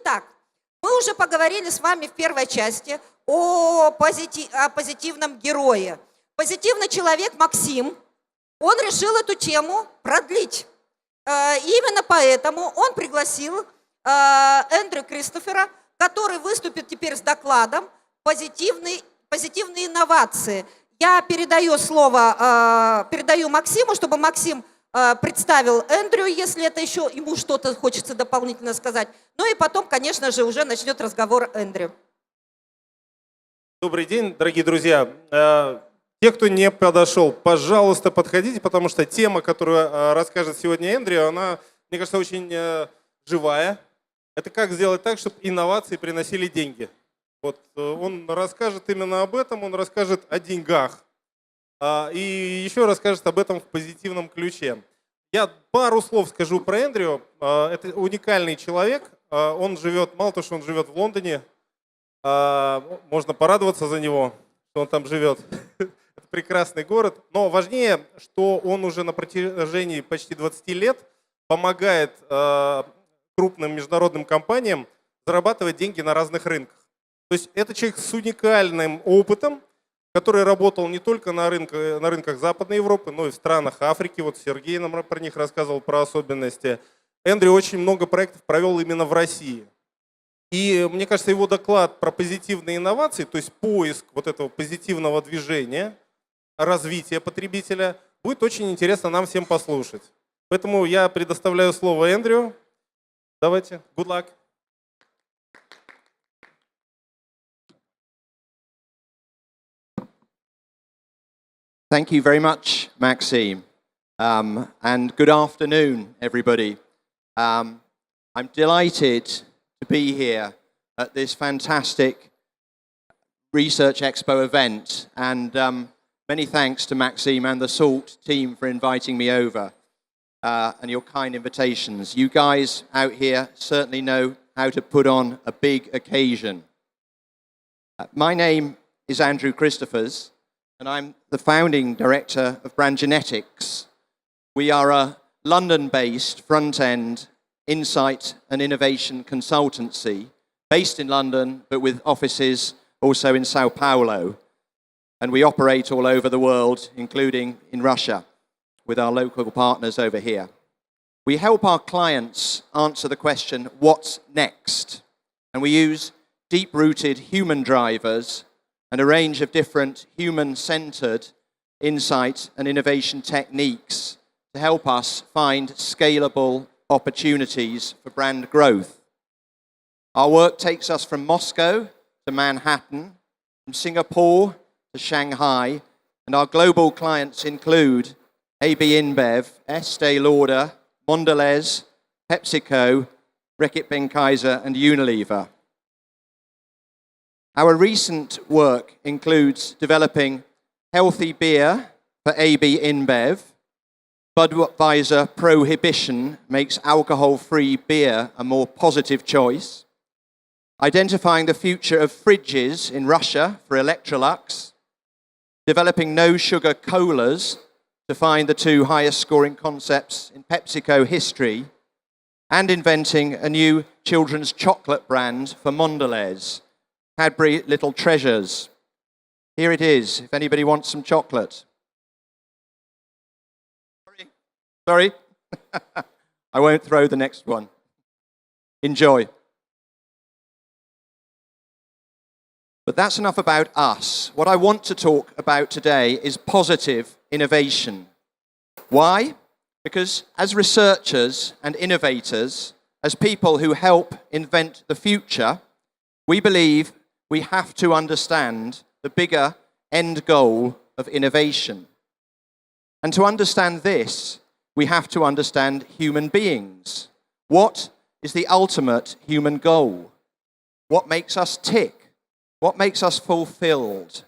Итак, мы уже поговорили с вами в первой части о позитивном герое. Позитивный человек Максим, он решил эту тему продлить. Именно поэтому он пригласил Эндрю Кристофера, который выступит теперь с докладом «Позитивные инновации». Я передаю слово, передаю Максиму, чтобы Максим представил Эндрю, если это еще ему что-то хочется дополнительно сказать. Ну и потом, конечно же, уже начнет разговор Эндрю. Добрый день, дорогие друзья. Те, кто не подошел, пожалуйста, подходите, потому что тема, которую расскажет сегодня Эндрю, она, мне кажется, очень живая. Это как сделать так, чтобы инновации приносили деньги. Вот он расскажет именно об этом, он расскажет о деньгах. И еще расскажет об этом в позитивном ключе. Я пару слов скажу про Эндрю. Это уникальный человек. Он живет, мало того, что он живет в Лондоне, можно порадоваться за него, что он там живет. Это прекрасный город. Но важнее, что он уже на протяжении почти 20 лет помогает крупным международным компаниям зарабатывать деньги на разных рынках. То есть это человек с уникальным опытом, который работал не только на рынках Западной Европы, но и в странах Африки. Вот Сергей нам про них рассказывал, про особенности. Эндрю очень много проектов провел именно в России. И мне кажется, его доклад про позитивные инновации, то есть поиск вот этого позитивного движения, развития потребителя, будет очень интересно нам всем послушать. Поэтому я предоставляю слово Эндрю. Давайте, good luck. Thank you very much, Maxime, and good afternoon, everybody. I'm delighted to be here at this fantastic Research Expo event, and many thanks to Maxime and the SALT team for inviting me over and your kind invitations. You guys out here certainly know how to put on a big occasion. My name is Andrew Kристоферс, and I'm the founding director of Brand Genetics. We are a London-based front-end insight and innovation consultancy based in London, but with offices also in Sao Paulo. And we operate all over the world, including in Russia, with our local partners over here. We help our clients answer the question, what's next? And we use deep-rooted human drivers and a range of different human-centered insight and innovation techniques to help us find scalable opportunities for brand growth. Our work takes us from Moscow to Manhattan, from Singapore to Shanghai, and our global clients include AB InBev, Estée Lauder, Mondelez, PepsiCo, Reckitt Benckiser, and Unilever. Our recent work includes developing healthy beer for AB InBev. Budweiser prohibition makes alcohol-free beer a more positive choice. Identifying the future of fridges in Russia for Electrolux. Developing no-sugar colas to find the two highest-scoring concepts in PepsiCo history. And inventing a new children's chocolate brand for Mondelez. Cadbury Little Treasures. Here it is, if anybody wants some chocolate. Sorry. I won't throw the next one. Enjoy. But that's enough about us. What I want to talk about today is positive innovation. Why? Because as researchers and innovators, as people who help invent the future, we believe we have to understand the bigger end goal of innovation. And to understand this, we have to understand human beings. What is the ultimate human goal? What makes us tick? What makes us fulfilled?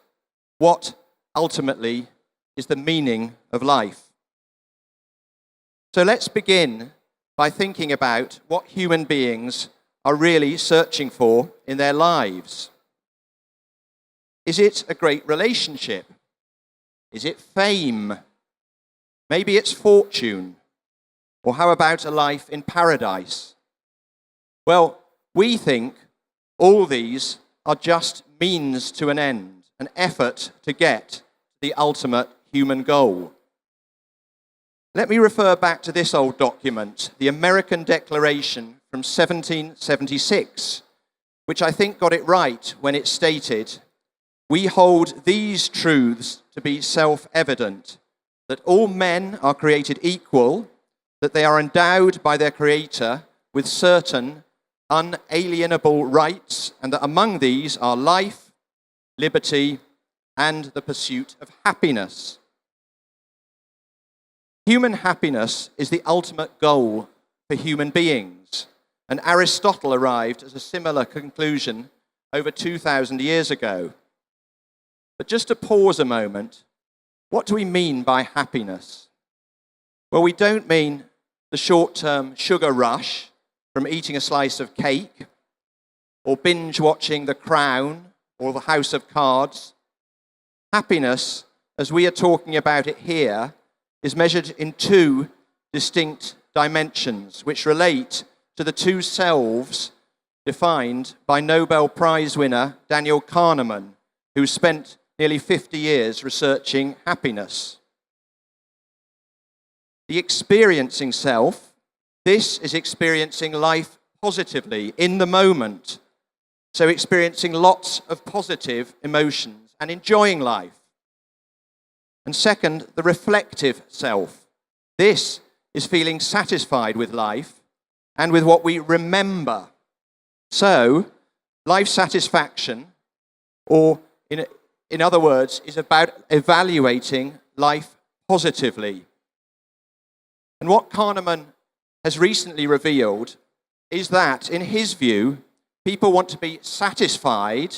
What ultimately is the meaning of life? So let's begin by thinking about what human beings are really searching for in their lives. Is it a great relationship? Is it fame? Maybe it's fortune. Or how about a life in paradise? Well, We think all these are just means to an end, an effort to get the ultimate human goal. Let me refer back to this old document, the American Declaration from 1776, which I think got it right when it stated, "We hold these truths to be self-evident, that all men are created equal, that they are endowed by their Creator with certain unalienable rights, and that among these are life, liberty, and the pursuit of happiness." Human happiness is the ultimate goal for human beings, and Aristotle arrived at a similar conclusion over 2,000 years ago. But just to pause a moment, what do we mean by happiness? Well, we don't mean the short-term sugar rush from eating a slice of cake, or binge-watching The Crown or The House of Cards. Happiness, as we are talking about it here, is measured in two distinct dimensions, which relate to the two selves defined by Nobel Prize winner Daniel Kahneman, who spent nearly 50 years researching happiness. The experiencing self, this is experiencing life positively, in the moment. So experiencing lots of positive emotions and enjoying life. And second, the reflective self. This is feeling satisfied with life and with what we remember. So, life satisfaction, or in other words, is about evaluating life positively. And what Kahneman has recently revealed is that, in his view, people want to be satisfied,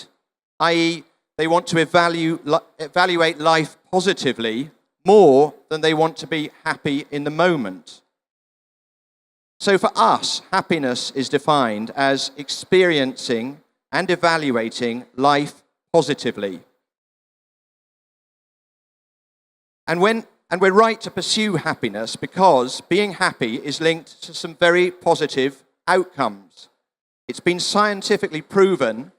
i.e., they want to evaluate life positively more than they want to be happy in the moment. So for us, happiness is defined as experiencing and evaluating life positively. And we're right to pursue happiness because being happy is linked to some very positive outcomes. It's been scientifically proven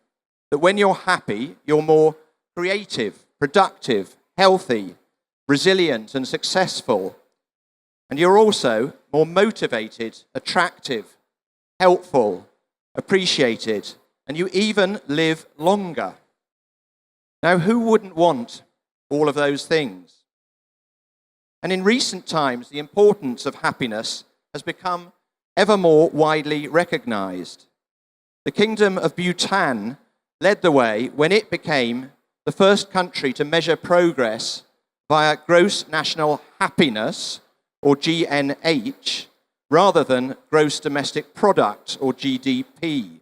that when you're happy, you're more creative, productive, healthy, resilient, and successful. And you're also more motivated, attractive, helpful, appreciated, and you even live longer. Now, who wouldn't want all of those things? And in recent times, the importance of happiness has become ever more widely recognized. The Kingdom of Bhutan led the way when it became the first country to measure progress via gross national happiness, or GNH, rather than gross domestic product, or GDP.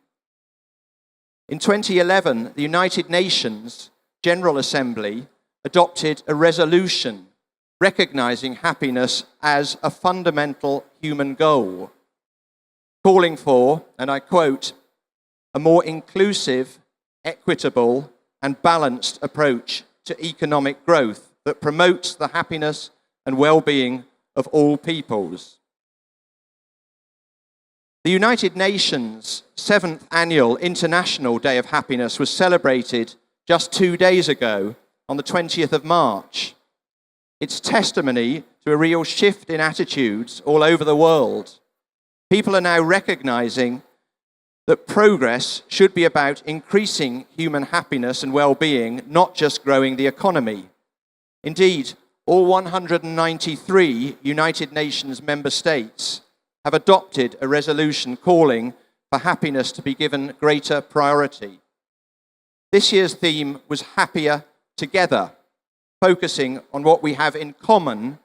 In 2011, the United Nations General Assembly adopted a resolution recognizing happiness as a fundamental human goal, calling for, and I quote, "a more inclusive, equitable, and balanced approach to economic growth that promotes the happiness and well-being of all peoples." The United Nations' 7th Annual International Day of Happiness was celebrated just 2 days ago on the 20th of March. It's testimony to a real shift in attitudes all over the world. People are now recognizing that progress should be about increasing human happiness and well-being, not just growing the economy. Indeed, all 193 United Nations member states have adopted a resolution calling for happiness to be given greater priority. This year's theme was Happier Together, focusing on what we have in common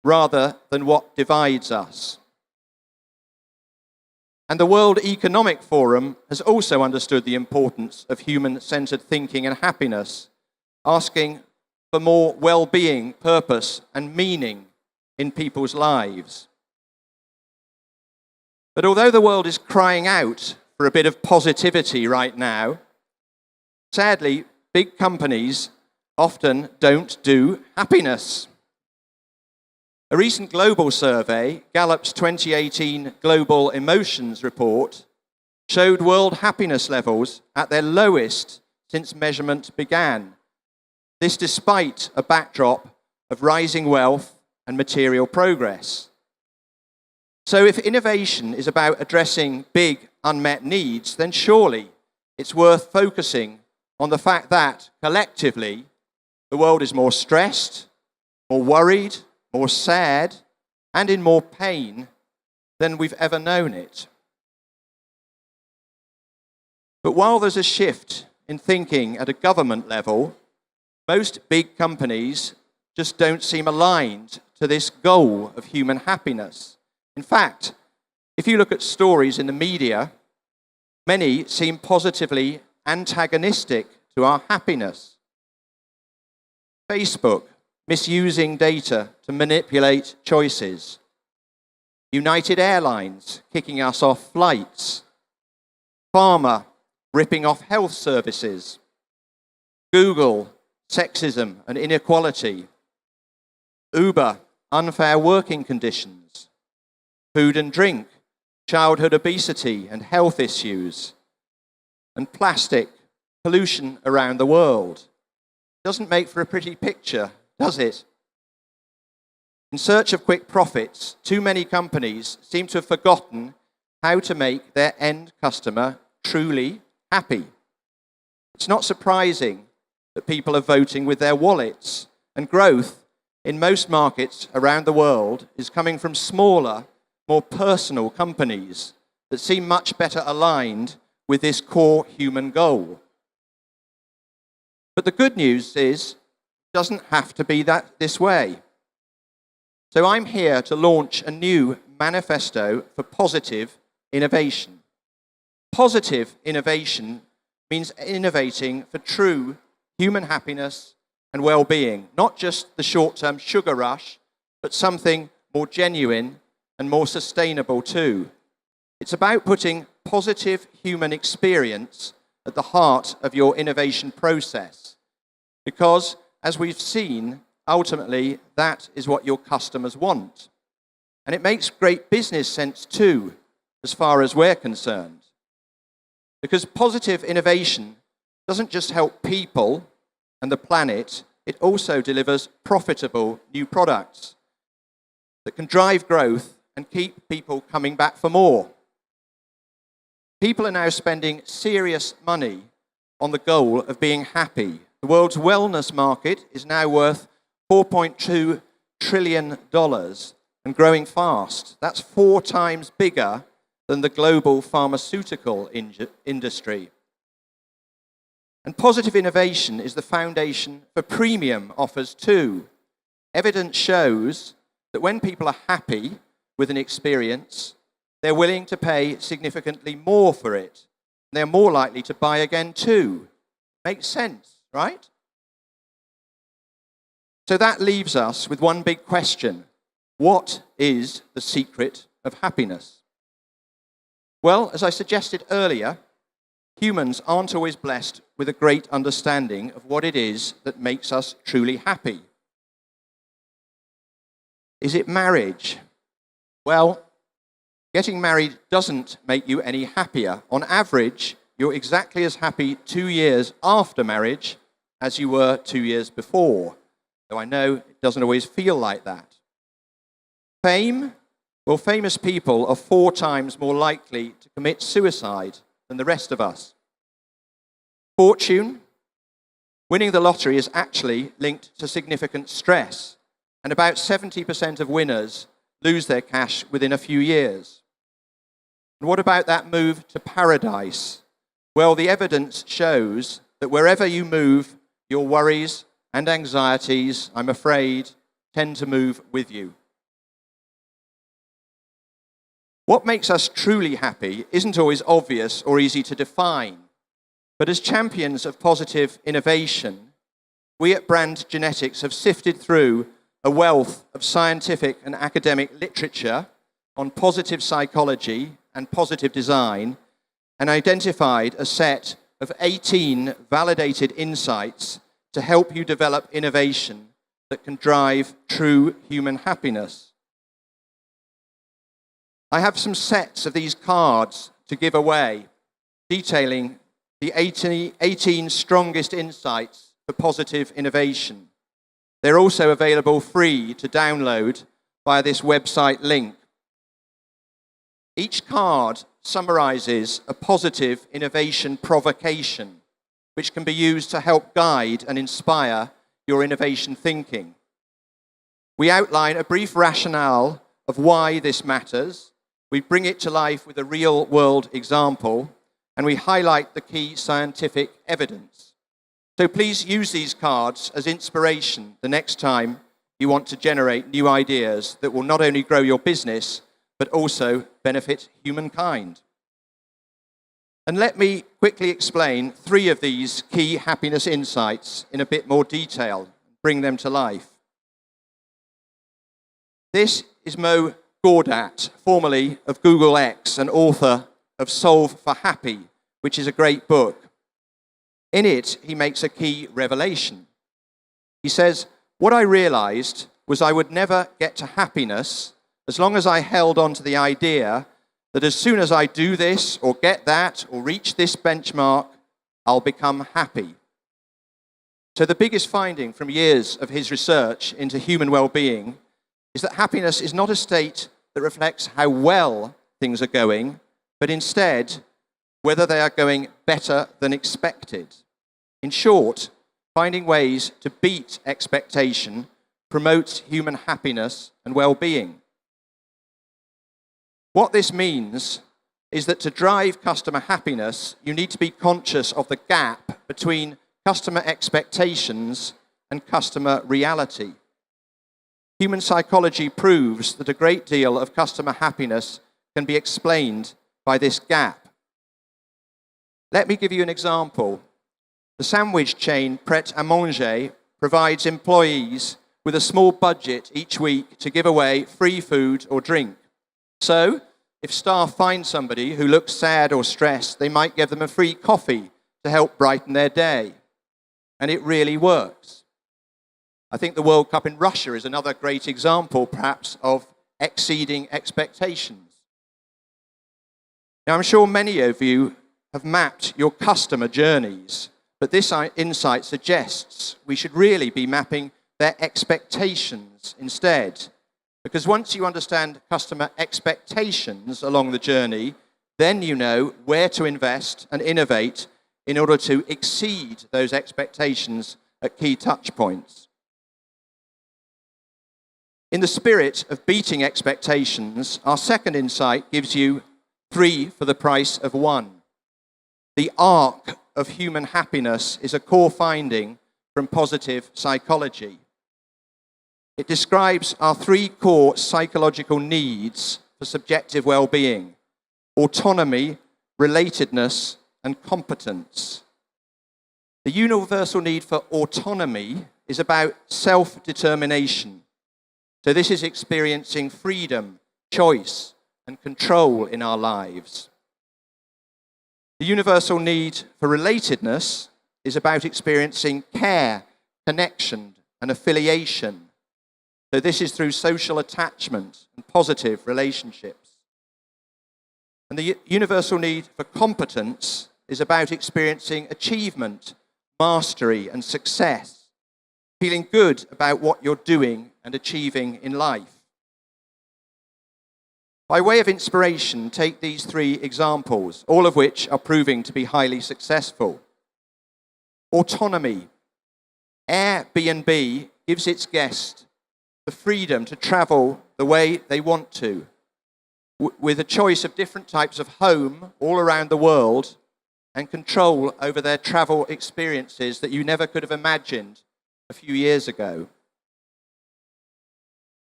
rather than what divides us. And the World Economic Forum has also understood the importance of human-centered thinking and happiness, asking for more well-being, purpose, and meaning in people's lives. But although the world is crying out for a bit of positivity right now, sadly, big companies often don't do happiness. A recent global survey, Gallup's 2018 Global Emotions Report, showed world happiness levels at their lowest since measurement began. This despite a backdrop of rising wealth and material progress. So if innovation is about addressing big unmet needs, then surely it's worth focusing on the fact that, collectively, the world is more stressed, more worried, more sad, and in more pain than we've ever known it. But while there's a shift in thinking at a government level, most big companies just don't seem aligned to this goal of human happiness. In fact, if you look at stories in the media, many seem positively antagonistic to our happiness. Facebook, misusing data to manipulate choices. United Airlines, kicking us off flights. Pharma, ripping off health services. Google, sexism and inequality. Uber, unfair working conditions. Food and drink, childhood obesity and health issues. And plastic, pollution around the world. Doesn't make for a pretty picture, does it? In search of quick profits, too many companies seem to have forgotten how to make their end customer truly happy. It's not surprising that people are voting with their wallets, and growth in most markets around the world is coming from smaller, more personal companies that seem much better aligned with this core human goal. But the good news is, it doesn't have to be this way. So I'm here to launch a new manifesto for positive innovation. Positive innovation means innovating for true human happiness and well-being, not just the short-term sugar rush, but something more genuine and more sustainable too. It's about putting positive human experience at the heart of your innovation process. Because, as we've seen, ultimately, that is what your customers want. And it makes great business sense too, as far as we're concerned. Because positive innovation doesn't just help people and the planet, it also delivers profitable new products that can drive growth and keep people coming back for more. People are now spending serious money on the goal of being happy. The world's wellness market is now worth $4.2 trillion and growing fast. That's 4 times bigger than the global pharmaceutical industry. And positive innovation is the foundation for premium offers too. Evidence shows that when people are happy with an experience, they're willing to pay significantly more for it. They're more likely to buy again too. Makes sense, right? So that leaves us with one big question. What is the secret of happiness? Well, as I suggested earlier, humans aren't always blessed with a great understanding of what it is that makes us truly happy. Is it marriage? Well, getting married doesn't make you any happier. On average, you're exactly as happy 2 years after marriage as you were 2 years before. Though I know it doesn't always feel like that. Fame? Well, famous people are 4 times more likely to commit suicide than the rest of us. Fortune? Winning the lottery is actually linked to significant stress, and about 70% of winners lose their cash within a few years. And what about that move to paradise? Well, the evidence shows that wherever you move, your worries and anxieties, I'm afraid, tend to move with you. What makes us truly happy isn't always obvious or easy to define. But as champions of positive innovation, we at Brand Genetics have sifted through a wealth of scientific and academic literature on positive psychology and positive design and identified a set of 18 validated insights to help you develop innovation that can drive true human happiness. I have some sets of these cards to give away. detailing the 18 strongest insights for positive innovation. They're also available free to download via this website link. Each card summarizes a positive innovation provocation, which can be used to help guide and inspire your innovation thinking. We outline a brief rationale of why this matters. We bring it to life with a real-world example, and we highlight the key scientific evidence. So please use these cards as inspiration the next time you want to generate new ideas that will not only grow your business, but also benefit humankind. And let me quickly explain 3 of these key happiness insights in a bit more detail, bring them to life. This is Mo Gawdat, formerly of Google X and author of Solve for Happy, which is a great book. In it, he makes a key revelation. He says, "What I realized was I would never get to happiness as long as I held on to the idea that as soon as I do this or get that or reach this benchmark, I'll become happy." So the biggest finding from years of his research into human well-being is that happiness is not a state that reflects how well things are going, but instead whether they are going better than expected. In short, finding ways to beat expectation promotes human happiness and well-being. What this means is that to drive customer happiness, you need to be conscious of the gap between customer expectations and customer reality. Human psychology proves that a great deal of customer happiness can be explained by this gap. Let me give you an example. The sandwich chain Pret a Manger provides employees with a small budget each week to give away free food or drink. So, if staff find somebody who looks sad or stressed, they might give them a free coffee to help brighten their day. And it really works. I think the World Cup in Russia is another great example, perhaps, of exceeding expectations. Now, I'm sure many of you have mapped your customer journeys, but this insight suggests we should really be mapping their expectations instead. Because once you understand customer expectations along the journey, then you know where to invest and innovate in order to exceed those expectations at key touch points. In the spirit of beating expectations, our second insight gives you 3 for the price of 1. The arc of human happiness is a core finding from positive psychology. It describes our 3 core psychological needs for subjective well-being: autonomy, relatedness, and competence. The universal need for autonomy is about self-determination. So this is experiencing freedom, choice, and control in our lives. The universal need for relatedness is about experiencing care, connection, and affiliation. So this is through social attachment and positive relationships. And the universal need for competence is about experiencing achievement, mastery, and success, feeling good about what you're doing and achieving in life. By way of inspiration, take these 3 examples, all of which are proving to be highly successful. Autonomy. Airbnb gives its guests the freedom to travel the way they want to, with a choice of different types of home all around the world, and control over their travel experiences that you never could have imagined a few years ago.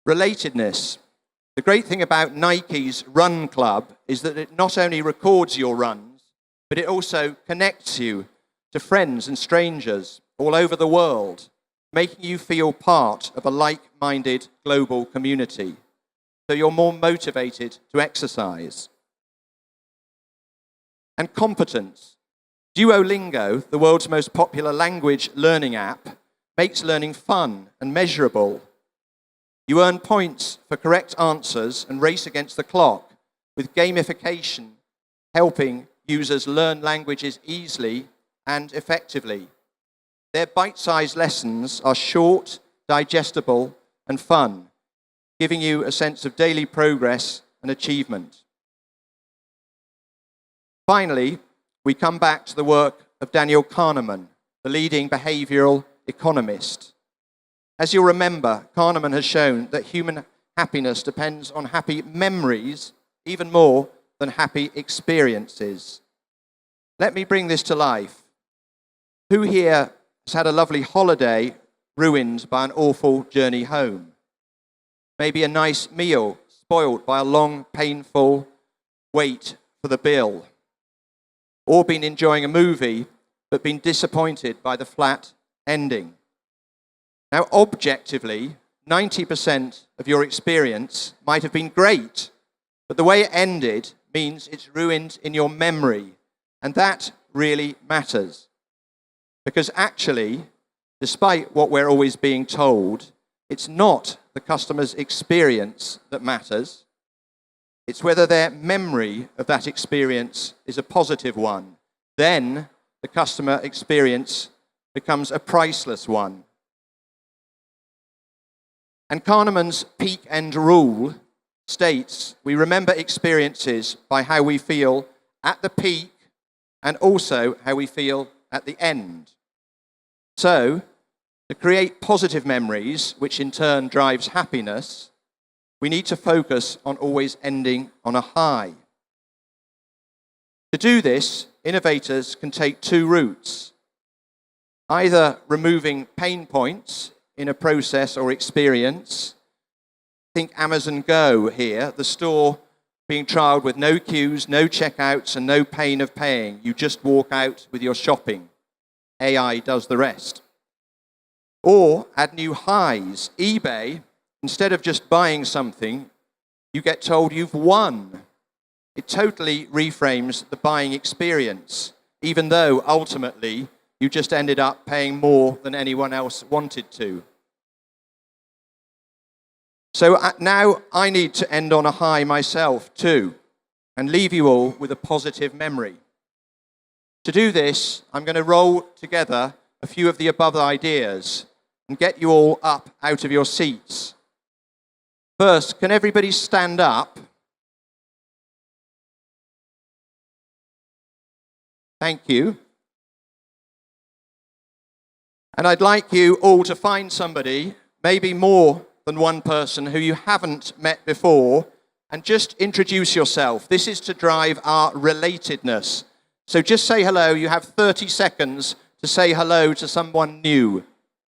Relatedness. The great thing about Nike's Run Club is that it not only records your runs, but it also connects you to friends and strangers all over the world, making you feel part of a like-minded global community. So you're more motivated to exercise. And competence. Duolingo, the world's most popular language learning app, makes learning fun and measurable. You earn points for correct answers and race against the clock, with gamification helping users learn languages easily and effectively. Their bite-sized lessons are short, digestible, and fun, giving you a sense of daily progress and achievement. Finally, we come back to the work of Daniel Kahneman, the leading behavioral economist. As you'll remember, Kahneman has shown that human happiness depends on happy memories even more than happy experiences. Let me bring this to life. Who here has had a lovely holiday ruined by an awful journey home? Maybe a nice meal spoiled by a long, painful wait for the bill. Or been enjoying a movie but been disappointed by the flat ending. Now, objectively, 90% of your experience might have been great, but the way it ended means it's ruined in your memory, and that really matters. Because actually, despite what we're always being told, it's not the customer's experience that matters. It's whether their memory of that experience is a positive one. Then the customer experience becomes a priceless one. And Kahneman's peak end rule states we remember experiences by how we feel at the peak and also how we feel at the end. So, to create positive memories, which in turn drives happiness, we need to focus on always ending on a high. To do this, innovators can take two routes. Either removing pain points in a process or experience. Think Amazon Go here, the store being trialed with no queues, no checkouts, and no pain of paying. You just walk out with your shopping. AI does the rest. Or add new highs. eBay, instead of just buying something, you get told you've won. It totally reframes the buying experience, even though ultimately you just ended up paying more than anyone else wanted to. So now I need to end on a high myself too, and leave you all with a positive memory. To do this, I'm going to roll together a few of the above ideas and get you all up out of your seats. First, can everybody stand up? Thank you. And I'd like you all to find somebody, maybe more than one person, who you haven't met before, and just introduce yourself. This is to drive our relatedness. So just say hello. You have 30 seconds to say hello to someone new.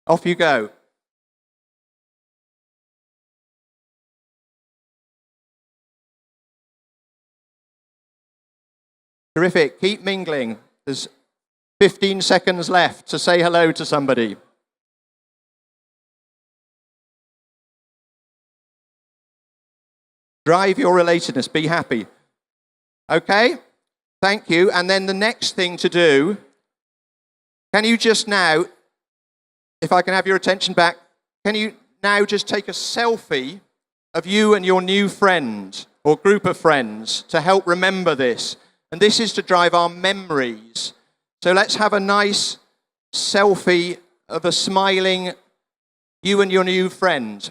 Off you go. Terrific. Keep mingling. There's 15 seconds left to say hello to somebody. Drive your relatedness. Be happy. Okay? Thank you. And then the next thing to do, can you just now, if I can have your attention back, can you now just take a selfie of you and your new friend or group of friends to help remember this? And this is to drive our memories. So let's have a nice selfie of a smiling you and your new friend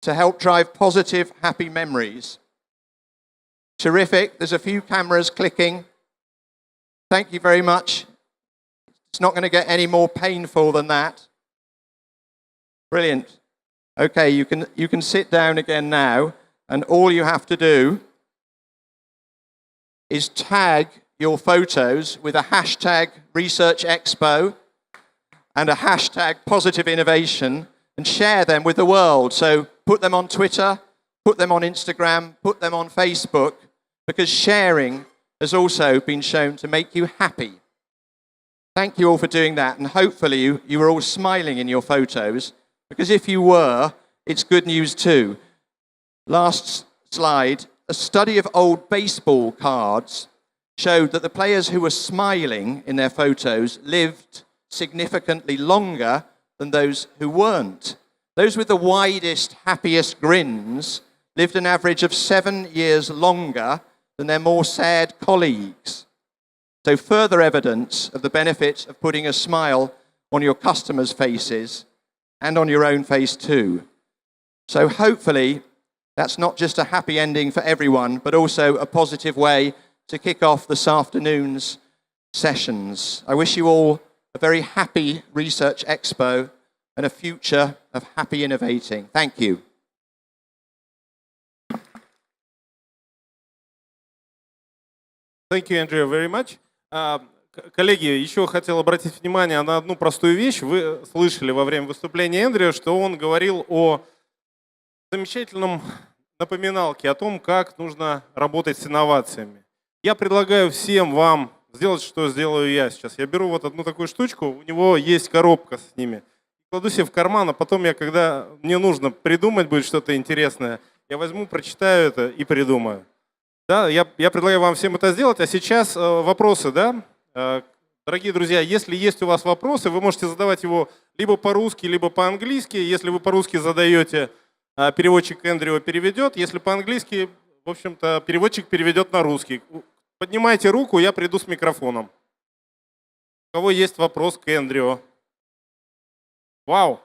to help drive positive, happy memories. Terrific. There's a few cameras clicking. Thank you very much. It's not going to get any more painful than that. Brilliant. Okay, you can sit down again now, and all you have to do is tag your photos with a hashtag Research Expo and a hashtag Positive Innovation and share them with the world. So put them on Twitter, put them on Instagram, put them on Facebook, because sharing has also been shown to make you happy. Thank you all for doing that, and hopefully you were all smiling in your photos, because if you were, it's good news too. Last slide, a study of old baseball cards showed that the players who were smiling in their photos lived significantly longer than those who weren't. Those with the widest, happiest grins lived an average of 7 years longer than their more sad colleagues. So further evidence of the benefit of putting a smile on your customers' faces and on your own face too. So hopefully that's not just a happy ending for everyone, but also a positive way to kick off this afternoon's sessions. I wish you all a very happy Research Expo and a future of happy innovating. Thank you. Thank you, Andrew, very much. Коллеги, еще хотел обратить внимание на одну простую вещь. Вы слышали во время выступления Эндрю, что он говорил о замечательном напоминалке, о том, как нужно работать с инновациями. Я предлагаю всем вам сделать, что сделаю я сейчас. Я беру вот одну такую штучку, у него есть коробка с ними. Кладу себе в карман, а потом я, когда мне нужно придумать будет что-то интересное, я возьму, прочитаю это и придумаю. Да, я предлагаю вам всем это сделать, а сейчас вопросы, да? Дорогие друзья, если есть у вас вопросы, вы можете задавать его либо по-русски, либо по-английски. Если вы по-русски задаете, переводчик Эндрю переведет. Если по-английски, в общем-то, переводчик переведет на русский. Поднимайте руку, я приду с микрофоном. У кого есть вопрос к Эндрю? Вау!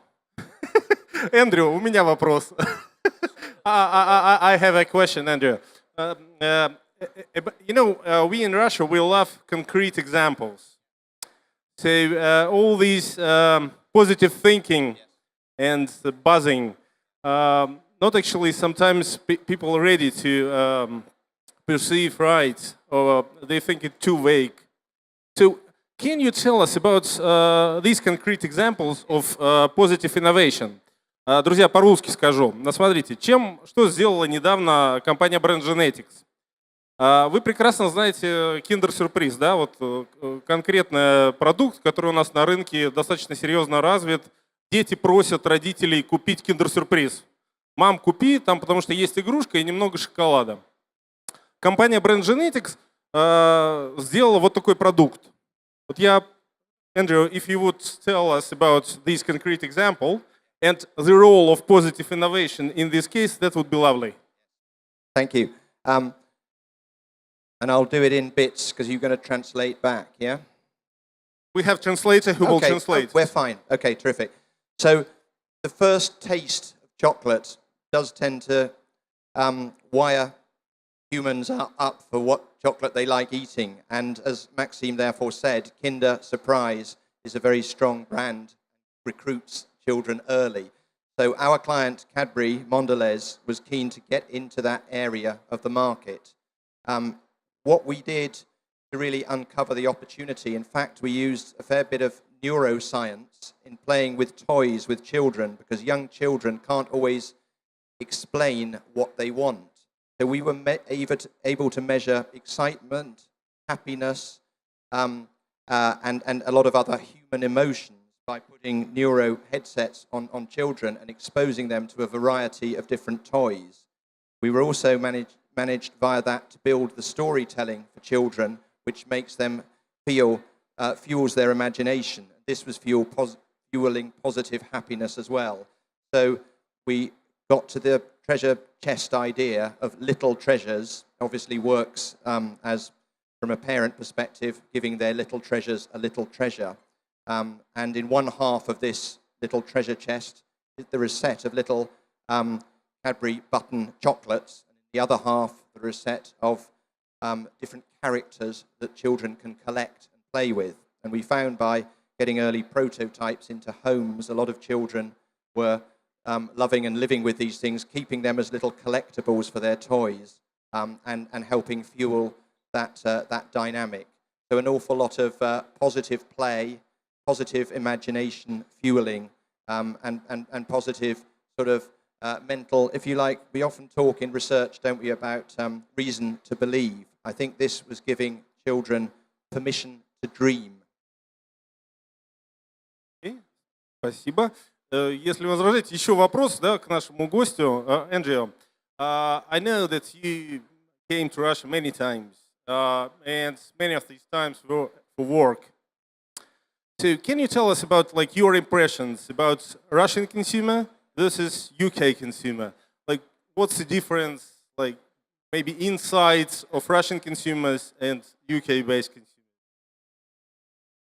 Эндрю, у меня вопрос. I have a question, Andrew. We in Russia, we love concrete examples. So all these positive thinking and buzzing, not actually sometimes people are ready to perceive right, or they think it too vague. So can you tell us about these concrete examples of positive innovation? Друзья, по-русски скажу. Смотрите, что сделала недавно компания Brand Genetics? Вы прекрасно знаете киндер-сюрприз, да? Вот конкретный продукт, который у нас на рынке достаточно серьезно развит. Дети просят родителей купить киндер-сюрприз. Мам, купи, там, потому что есть игрушка и немного шоколада. Компания Brand Genetics сделала вот такой продукт. Вот я, Andrew, if you would tell us about this concrete example and the role of positive innovation in this case, that would be lovely. Thank you. And I'll do it in bits because you're going to translate back, yeah? We have translator who will translate. We're fine. Okay, terrific. So the first taste of chocolate does tend to wire humans up for what chocolate they like eating. And as Maxime therefore said, Kinder Surprise is a very strong brand, recruits children early. So our client, Cadbury Mondelez, was keen to get into that area of the market. What we did to really uncover the opportunity, in fact, we used a fair bit of neuroscience in playing with toys with children, because young children can't always explain what they want. So we were able to measure excitement, happiness, and a lot of other human emotions by putting neuro headsets on children and exposing them to a variety of different toys. We were also managed via that to build the storytelling for children, which makes them fuels their imagination. This was fueling positive happiness as well. So we got to the treasure chest idea of little treasures. Obviously works as, from a parent perspective, giving their little treasures a little treasure. And in one half of this little treasure chest, there is a set of little Cadbury button chocolates. The other half, there is a set of different characters that children can collect and play with. And we found by getting early prototypes into homes, a lot of children were loving and living with these things, keeping them as little collectibles for their toys, and helping fuel that dynamic. So an awful lot of positive play, positive imagination fueling, and positive sort of mental, if you like. We often talk in research, don't we, about reason to believe. I think this was giving children permission to dream. Спасибо. Если вы возражаете, еще вопрос, да, к нашему гостю, Эндрю. I know that you came to Russia many times, and many of these times were for work. So can you tell us about like your impressions about Russian consumer versus UK consumer? Like, what's the difference? Like, maybe insights of Russian consumers and UK-based consumers?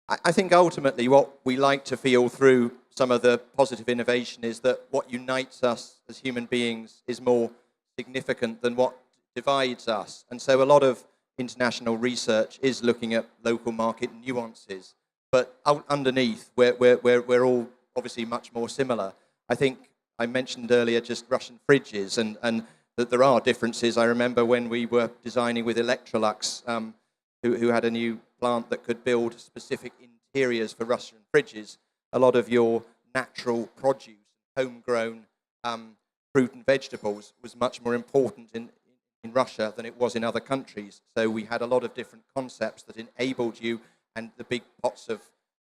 I think ultimately what we like to feel through some of the positive innovation is that what unites us as human beings is more significant than what divides us. And so a lot of international research is looking at local market nuances, but underneath we're all obviously much more similar. I think I mentioned earlier just Russian fridges and that there are differences. I remember when we were designing with Electrolux, who had a new plant that could build specific interiors for Russian fridges, a lot of your natural produce, homegrown fruit and vegetables was much more important in Russia than it was in other countries. So we had a lot of different concepts that enabled you, and the big pots of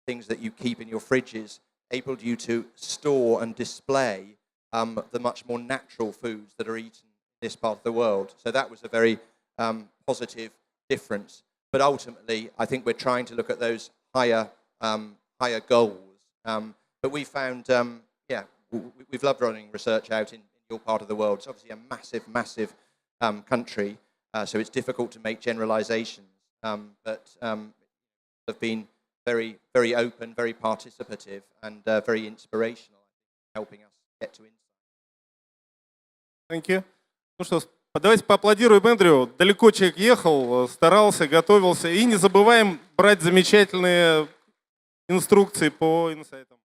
things that you keep in your fridges enabled you to store and display the much more natural foods that are eaten in this part of the world. So that was a very positive difference. But ultimately, I think we're trying to look at those higher goals. But we found, we've loved running research out in your part of the world. It's obviously a massive country, so it's difficult to make generalizations. But have been very, very open, very participative, and very inspirational, helping us get to insight. Thank you. Ну что, давайте поаплодируем Эндрю. Далеко человек ехал, старался, готовился. И не забываем брать замечательные инструкции по инсайтам.